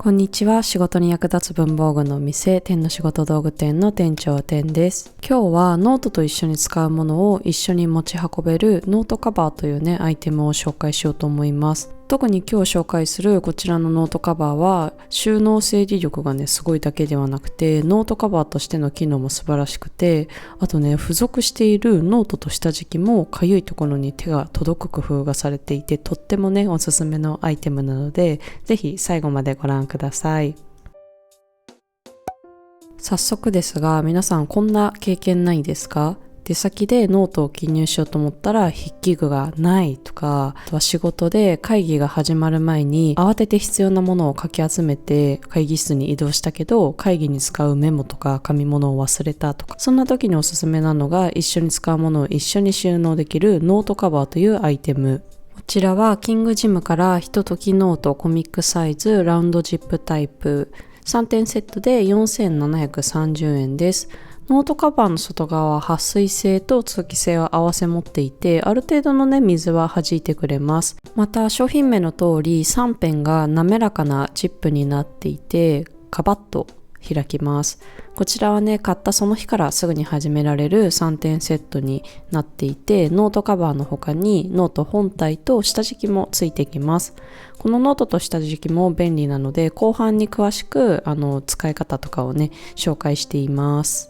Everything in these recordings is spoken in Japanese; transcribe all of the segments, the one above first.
こんにちは。仕事に役立つ文房具のお店、天の仕事道具店の店長天です。今日はノートと一緒に使うものを一緒に持ち運べるノートカバーというね、アイテムを紹介しようと思います。特に今日紹介するこちらのノートカバーは収納整理力がねすごいだけではなくて、ノートカバーとしての機能も素晴らしくて、あとね付属しているノートと下敷きもかゆいところに手が届く工夫がされていて、とってもねおすすめのアイテムなので、ぜひ最後までご覧ください。早速ですが、皆さんこんな経験ないですか？出先でノートを記入しようと思ったら筆記具がないとか、あとは仕事で会議が始まる前に慌てて必要なものをかき集めて会議室に移動したけど、会議に使うメモとか紙物を忘れたとか、そんな時におすすめなのが一緒に使うものを一緒に収納できるノートカバーというアイテム。こちらはキングジムからひとときノートコミックサイズラウンドジップタイプ3点セットで4730円です。ノートカバーの外側は撥水性と通気性を併せ持っていて、ある程度のね水は弾いてくれます。また商品名の通り3辺が滑らかなジップになっていて、カバッと開きます。こちらはね買ったその日からすぐに始められる3点セットになっていて、ノートカバーの他にノート本体と下敷きもついてきます。このノートと下敷きも便利なので、後半に詳しく使い方とかをね紹介しています。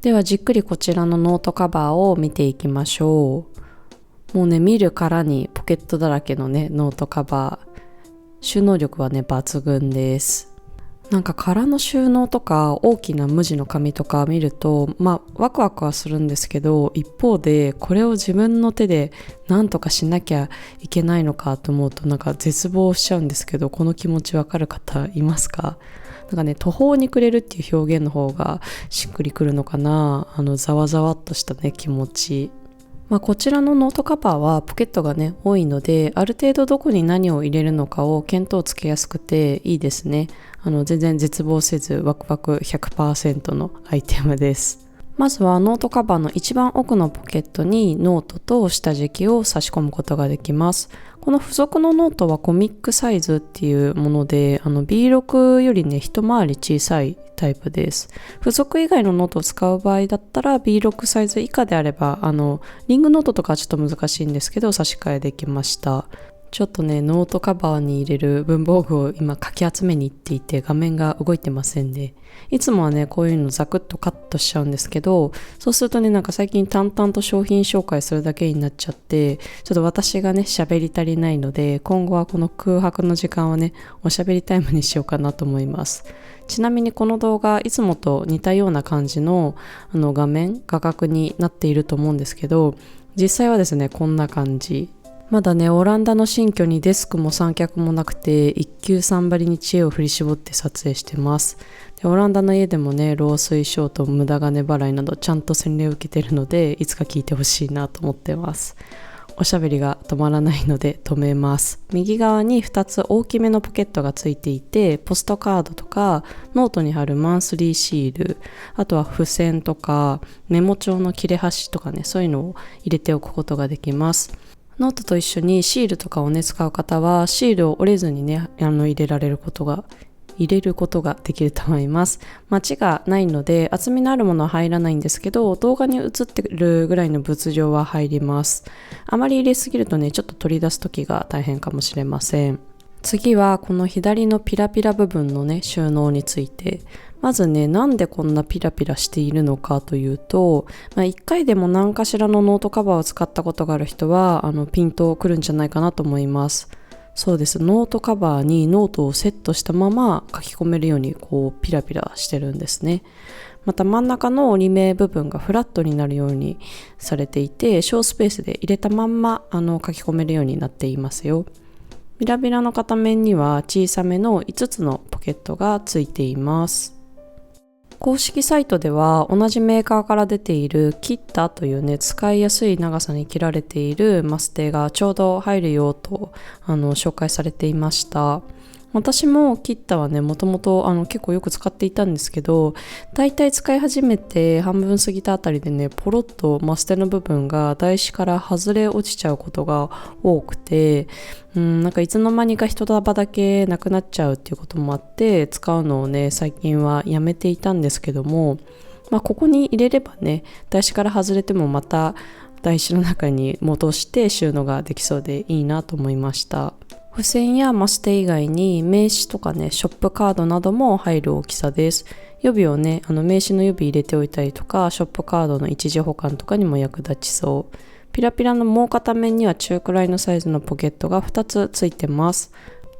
ではじっくりこちらのノートカバーを見ていきましょう。もうね見るからにポケットだらけのねノートカバー、収納力はね抜群です。なんか空の収納とか大きな無地の紙とか見るとワクワクはするんですけど、一方でこれを自分の手で何とかしなきゃいけないのかと思うとなんか絶望しちゃうんですけど、この気持ちわかる方いますか？なんかね途方に暮れるっていう表現の方がしっくりくるのかな。ざわざわっとしたね気持ち。こちらのノートカバーはポケットがね多いので、ある程度どこに何を入れるのかを見当つけやすくていいですね。全然絶望せずワクワク 100% のアイテムです。まずはノートカバーの一番奥のポケットにノートと下敷きを差し込むことができます。この付属のノートはコミックサイズっていうもので、B6 よりね一回り小さいタイプです。付属以外のノートを使う場合だったら B6 サイズ以下であればリングノートとかはちょっと難しいんですけど差し替えできました。ちょっとねノートカバーに入れる文房具を今かき集めに行っていて、画面が動いてませんね。いつもはねこういうのザクッとカットしちゃうんですけど、そうするとねなんか最近淡々と商品紹介するだけになっちゃって、ちょっと私がね喋り足りないので、今後はこの空白の時間をねおしゃべりタイムにしようかなと思います。ちなみにこの動画いつもと似たような感じの画角になっていると思うんですけど、実際はですねこんな感じ。まだねオランダの新居にデスクも三脚もなくて、一級三張りに知恵を振り絞って撮影してます。でオランダの家でもね漏水症と無駄金払いなどちゃんと洗礼を受けてるので、いつか聞いてほしいなと思ってます。おしゃべりが止まらないので止めます。右側に2つ大きめのポケットがついていて、ポストカードとかノートに貼るマンスリーシール、あとは付箋とかメモ帳の切れ端とかね、そういうのを入れておくことができます。ノートと一緒にシールとかをね使う方はシールを折れずにね入れることができると思います。待ちがないので厚みのあるものは入らないんですけど、動画に映ってるぐらいの物量は入ります。あまり入れすぎるとねちょっと取り出す時が大変かもしれません。次はこの左のピラピラ部分のね収納について。まずねなんでこんなピラピラしているのかというと、1回でも何かしらのノートカバーを使ったことがある人はピンとくるんじゃないかなと思います。そうです、ノートカバーにノートをセットしたまま書き込めるようにこうピラピラしてるんですね。また真ん中の折り目部分がフラットになるようにされていて、小スペースで入れたまんま書き込めるようになっていますよ。ビラビラの片面には小さめの5つのポケットがついています。公式サイトでは同じメーカーから出ているキッタというね使いやすい長さに切られているマステがちょうど入るよと紹介されていました。私もキッタはね、もともと結構よく使っていたんですけど、だいたい使い始めて半分過ぎたあたりでね、ポロッとマステの部分が台紙から外れ落ちちゃうことが多くて、なんかいつの間にか一束だけなくなっちゃうっていうこともあって、使うのをね、最近はやめていたんですけども、ここに入れればね、台紙から外れてもまた台紙の中に戻して収納ができそうでいいなと思いました。付箋やマステ以外に名刺とかね、ショップカードなども入る大きさです。予備をね、名刺の予備入れておいたりとか、ショップカードの一時保管とかにも役立ちそう。ピラピラのもう片面には中くらいのサイズのポケットが2つついてます。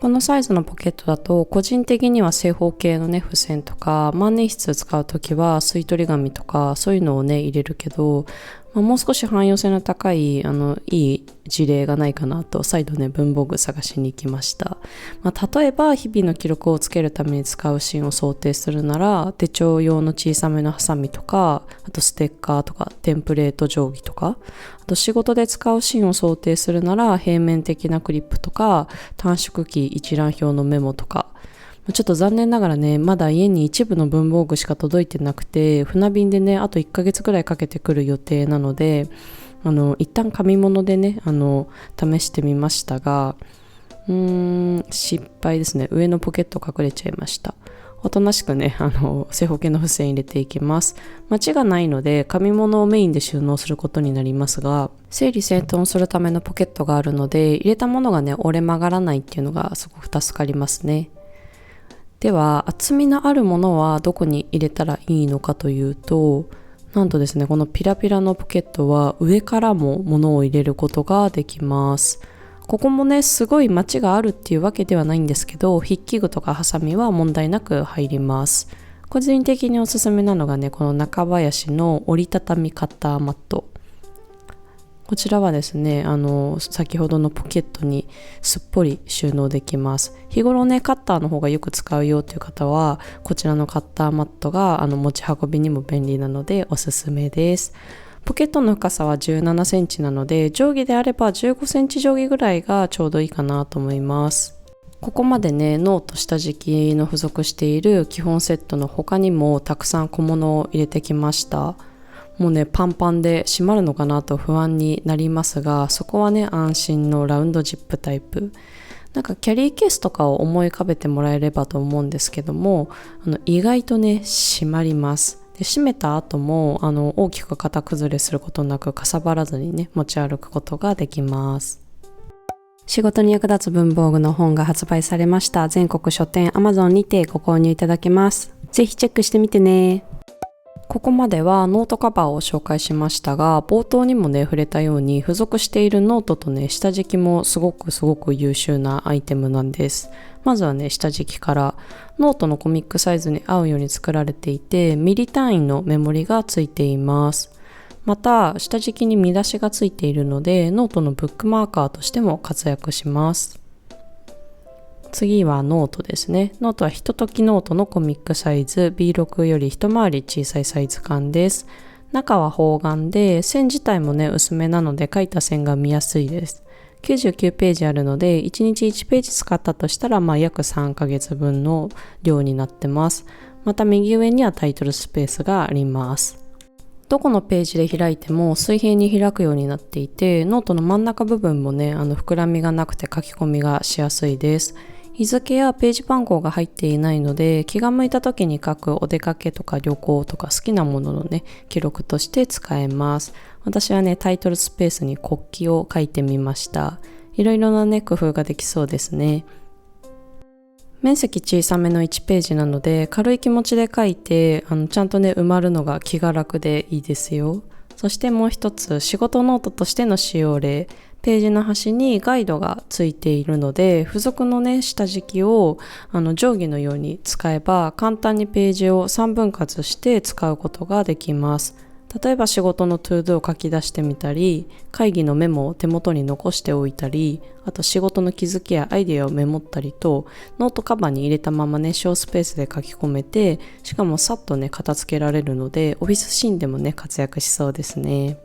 このサイズのポケットだと個人的には正方形のね付箋とか万年筆使うときは吸い取り紙とかそういうのをね入れるけど、もう少し汎用性の高いいい事例がないかなと再度ね文房具探しに行きました。例えば日々の記録をつけるために使うシーンを想定するなら手帳用の小さめのハサミとか、あとステッカーとかテンプレート定規とか、あと仕事で使うシーンを想定するなら平面的なクリップとか短縮キー一覧表のメモとか、ちょっと残念ながらね、まだ家に一部の文房具しか届いてなくて、船便でね、あと1ヶ月ぐらいかけてくる予定なので、一旦紙物でね、試してみましたが、失敗ですね。上のポケット隠れちゃいました。おとなしくね、正方形の付箋入れていきます。間違がないので、紙物をメインで収納することになりますが、整理整頓するためのポケットがあるので、入れたものがね、折れ曲がらないっていうのがすごく助かりますね。では厚みのあるものはどこに入れたらいいのかというと、なんとですね、このピラピラのポケットは上からも物を入れることができます。ここもね、すごいマチがあるっていうわけではないんですけど、筆記具とかハサミは問題なく入ります。個人的におすすめなのがね、この中林の折りたたみカッターマット。こちらはですね、先ほどのポケットにすっぽり収納できます。日頃ね、カッターの方がよく使うよという方は、こちらのカッターマットが持ち運びにも便利なのでおすすめです。ポケットの深さは17センチなので、定規であれば15センチ定規ぐらいがちょうどいいかなと思います。ここまでね、ノート下敷きの付属している基本セットの他にもたくさん小物を入れてきました。もうね、パンパンで閉まるのかなと不安になりますが、そこはね、安心のラウンドジップタイプ。なんかキャリーケースとかを思い浮かべてもらえればと思うんですけども、意外とね、閉まります。で、閉めた後も大きく型崩れすることなくかさばらずにね、持ち歩くことができます。仕事に役立つ文房具の本が発売されました。全国書店 Amazon にてご購入いただけます。ぜひチェックしてみてね。ここまではノートカバーを紹介しましたが、冒頭にもね触れたように付属しているノートとね下敷きもすごく優秀なアイテムなんです。まずはね下敷きから、ノートのコミックサイズに合うように作られていて、ミリ単位のメモリがついています。また下敷きに見出しがついているので、ノートのブックマーカーとしても活躍します。次はノートですね。ノートはひとときノートのコミックサイズ B6 より一回り小さいサイズ感です。中は方眼で、線自体もね薄めなので書いた線が見やすいです。99ページあるので1日1ページ使ったとしたら約3ヶ月分の量になってます。また右上にはタイトルスペースがあります。どこのページで開いても水平に開くようになっていて、ノートの真ん中部分もね膨らみがなくて書き込みがしやすいです。日付やページ番号が入っていないので、気が向いた時に書くお出かけとか旅行とか好きなもののね記録として使えます。私はねタイトルスペースに国旗を書いてみました。いろいろなね工夫ができそうですね。面積小さめの1ページなので軽い気持ちで書いてちゃんとね埋まるのが気が楽でいいですよ。そしてもう一つ、仕事ノートとしての使用例。ページの端にガイドがついているので、付属のね下敷きを定規のように使えば簡単にページを3分割して使うことができます。例えば仕事のトゥードゥを書き出してみたり、会議のメモを手元に残しておいたり、あと仕事の気づきやアイデアをメモったりと、ノートカバーに入れたままね小スペースで書き込めて、しかもさっとね片付けられるので、オフィスシーンでもね活躍しそうですね。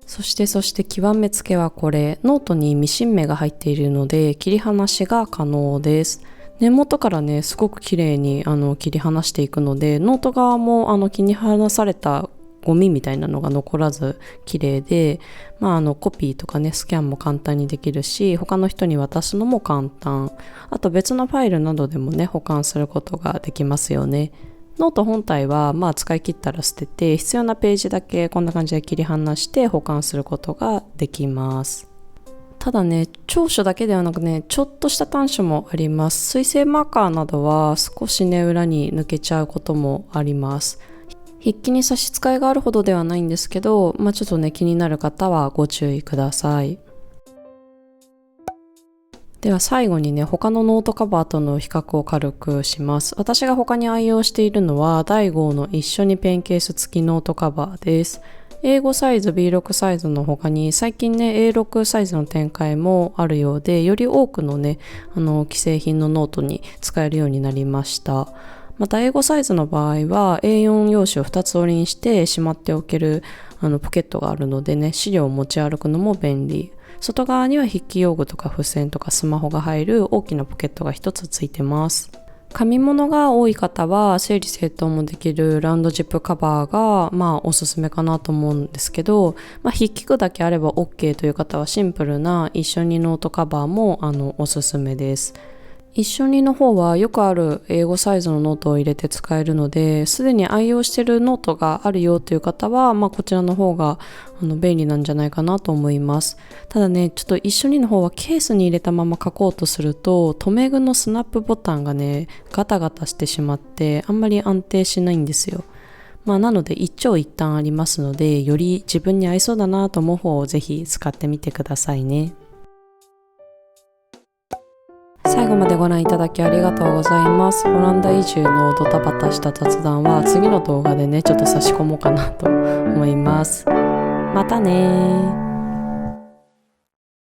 そして極めつけはこれ、ノートにミシン目が入っているので切り離しが可能です。根元からねすごく綺麗に切り離していくので、ノート側も切り離されたゴミみたいなのが残らず綺麗で、コピーとかねスキャンも簡単にできるし、他の人に渡すのも簡単。あと別のファイルなどでもね保管することができますよね。ノート本体は使い切ったら捨てて、必要なページだけこんな感じで切り離して保管することができます。ただね、長所だけではなくね、ちょっとした短所もあります。水性マーカーなどは少しね裏に抜けちゃうこともあります。筆記に差し支えがあるほどではないんですけど、ちょっとね気になる方はご注意ください。では最後にね、他のノートカバーとの比較を軽くします。私が他に愛用しているのは第5の一緒にペンケース付きノートカバーです。A5 サイズ、B6 サイズの他に最近ね A6 サイズの展開もあるようで、より多くのね既製品のノートに使えるようになりました。また A5 サイズの場合は A4 用紙を2つ折りにしてしまっておけるポケットがあるのでね、資料を持ち歩くのも便利。外側には筆記用具とか付箋とかスマホが入る大きなポケットが1つついてます。紙物が多い方は整理整頓もできるラウンドジップカバーがおすすめかなと思うんですけど、筆記具だけあれば OK という方はシンプルな一緒にノートカバーもおすすめです。一緒にの方はよくある英語サイズのノートを入れて使えるので、すでに愛用しているノートがあるよという方は、こちらの方が便利なんじゃないかなと思います。ただね、ちょっと一緒にの方はケースに入れたまま書こうとすると、留め具のスナップボタンがねガタガタしてしまってあんまり安定しないんですよ。なので一長一短ありますので、より自分に合いそうだなと思う方をぜひ使ってみてくださいね。最後までご覧いただきありがとうございます。オランダ移住のドタバタした雑談は次の動画でねちょっと差し込もうかなと思います。またねー。